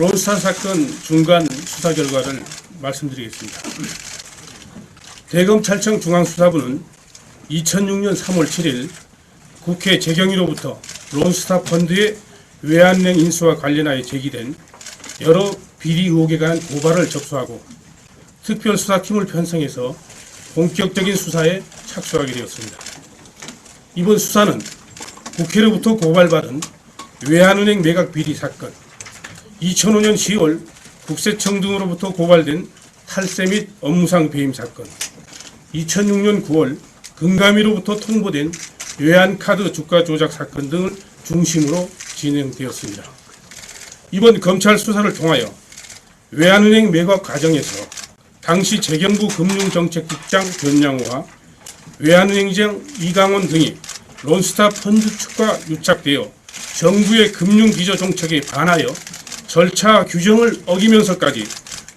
론스타 사건 중간 수사 결과를 말씀드리겠습니다. 대검찰청 중앙수사부는 2006년 3월 7일 국회 재경위로부터 론스타 펀드의 외환은행 인수와 관련하여 제기된 여러 비리 의혹에 관한 고발을 접수하고 특별수사팀을 편성해서 본격적인 수사에 착수하게 되었습니다. 이번 수사는 국회로부터 고발받은 외환은행 매각 비리 사건, 2005년 10월 국세청 등으로부터 고발된 탈세 및 업무상 배임 사건, 2006년 9월 금감위로부터 통보된 외환카드 주가 조작 사건 등을 중심으로 진행되었습니다. 이번 검찰 수사를 통하여 외환은행 매각 과정에서 당시 재경부 금융정책국장 변양호와 외환은행장 이강원 등이 론스타 펀드 측과 유착되어 정부의 금융기조정책에 반하여 절차 규정을 어기면서까지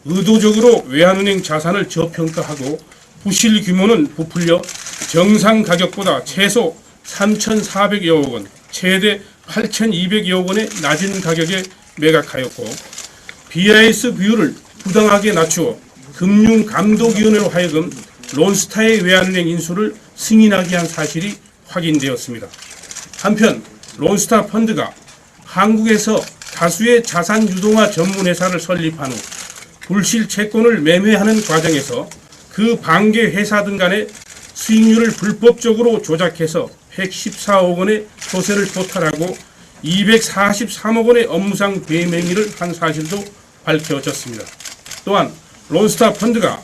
의도적으로 외환은행 자산을 저평가하고 부실 규모는 부풀려 정상 가격보다 최소 3,400여억 원, 최대 8,200여억 원의 낮은 가격에 매각하였고 BIS 비율을 부당하게 낮추어 금융감독위원회로 하여금 론스타의 외환은행 인수를 승인하게 한 사실이 확인되었습니다. 한편 론스타 펀드가 한국에서 다수의 자산 유동화 전문 회사를 설립한 후 불실 채권을 매매하는 과정에서 그 반개 회사 등 간의 수익률을 불법적으로 조작해서 114억 원의 소세를 토탈하고 243억 원의 업무상 배임 행위를 한 사실도 밝혀졌습니다. 또한 론스타 펀드가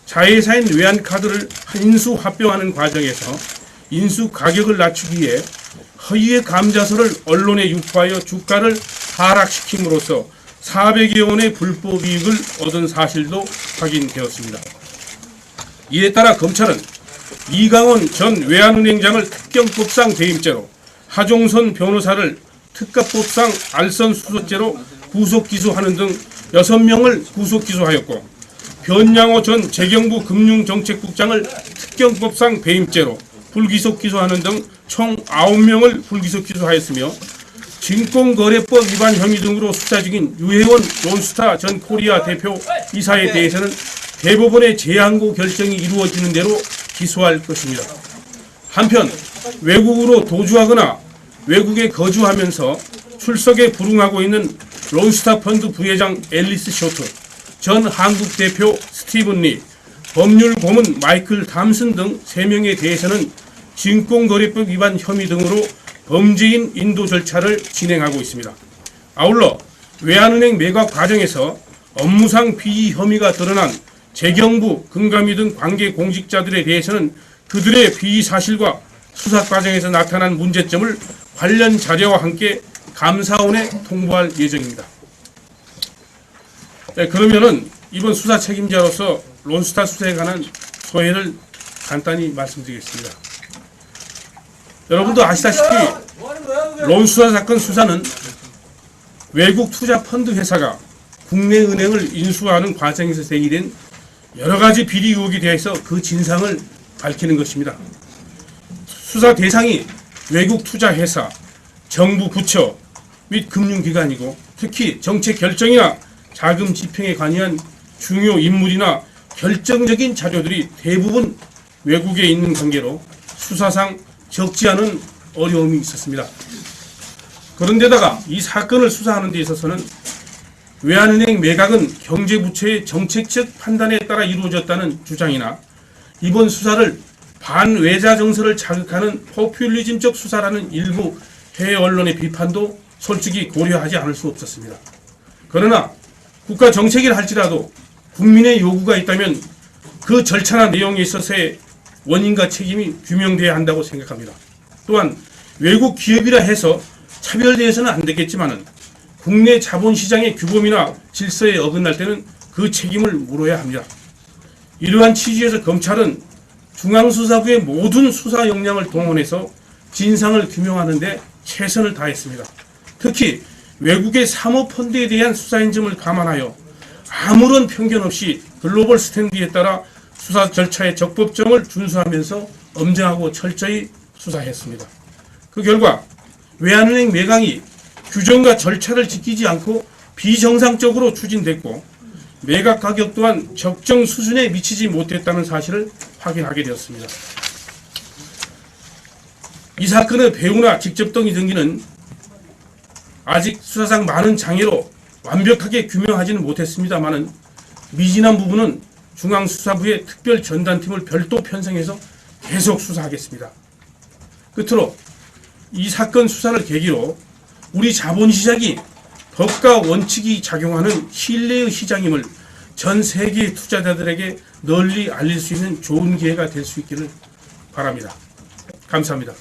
자회사인 외환카드를 인수 합병하는 과정에서 인수 가격을 낮추기 위해 허위의 감자서를 언론에 유포하여 주가를 하락시킴으로써 400여 원의 불법 이익을 얻은 사실도 확인되었습니다. 이에 따라 검찰은 이강원 전 외환은행장을 특경법상 배임죄로, 하종선 변호사를 특가법상 알선수수죄로 구속기소하는 등 6명을 구속기소하였고 변양호 전 재경부 금융정책국장을 특경법상 배임죄로 불기소 기소하는 등 총 9명을 불기소 기소하였으며 증권거래법 위반 혐의 등으로 수사 중인 유혜원 론스타 전 코리아 대표 이사에 대해서는 대법원의 재항고 결정이 이루어지는 대로 기소할 것입니다. 한편 외국으로 도주하거나 외국에 거주하면서 출석에 불응하고 있는 론스타 펀드 부회장 앨리스 쇼트, 전 한국 대표 스티븐 리, 법률 고문 마이클 담슨 등 3명에 대해서는 증권거래법 위반 혐의 등으로 범죄인 인도 절차를 진행하고 있습니다. 아울러 외환은행 매각 과정에서 업무상 비위 혐의가 드러난 재경부, 금감위 등 관계 공직자들에 대해서는 그들의 비위 사실과 수사 과정에서 나타난 문제점을 관련 자료와 함께 감사원에 통보할 예정입니다. 네, 그러면은 이번 수사 책임자로서 론스타 수사에 관한 소회를 간단히 말씀드리겠습니다. 여러분도 아시다시피 론스타 사건 수사는 외국 투자 펀드 회사가 국내 은행을 인수하는 과정에서 제기된 여러 가지 비리 의혹에 대해서 그 진상을 밝히는 것입니다. 수사 대상이 외국 투자 회사, 정부 부처 및 금융기관이고 특히 정책 결정이나 자금 집행에 관여한 중요 인물이나 결정적인 자료들이 대부분 외국에 있는 관계로 수사상 적지 않은 어려움이 있었습니다. 그런데다가 이 사건을 수사하는 데 있어서는 외환은행 매각은 경제부처의 정책적 판단에 따라 이루어졌다는 주장이나 이번 수사를 반외자 정서를 자극하는 포퓰리즘적 수사라는 일부 해외 언론의 비판도 솔직히 고려하지 않을 수 없었습니다. 그러나 국가 정책이라 할지라도 국민의 요구가 있다면 그 절차나 내용에 있어서의 원인과 책임이 규명돼야 한다고 생각합니다. 또한 외국 기업이라 해서 차별되어서는 안 되겠지만은 국내 자본시장의 규범이나 질서에 어긋날 때는 그 책임을 물어야 합니다. 이러한 취지에서 검찰은 중앙수사부의 모든 수사 역량을 동원해서 진상을 규명하는 데 최선을 다했습니다. 특히 외국의 사모펀드에 대한 수사인 점을 감안하여 아무런 편견 없이 글로벌 스탠드에 따라 수사 절차의 적법성을 준수하면서 엄정하고 철저히 수사했습니다. 그 결과 외환은행 매각이 규정과 절차를 지키지 않고 비정상적으로 추진됐고 매각 가격 또한 적정 수준에 미치지 못했다는 사실을 확인하게 되었습니다. 이 사건의 배후나 직접 동의 등기는 아직 수사상 많은 장애로 완벽하게 규명하지는 못했습니다만은 미진한 부분은 중앙수사부의 특별전단팀을 별도 편성해서 계속 수사하겠습니다. 끝으로 이 사건 수사를 계기로 우리 자본시장이 법과 원칙이 작용하는 신뢰의 시장임을 전 세계 투자자들에게 널리 알릴 수 있는 좋은 기회가 될 수 있기를 바랍니다. 감사합니다.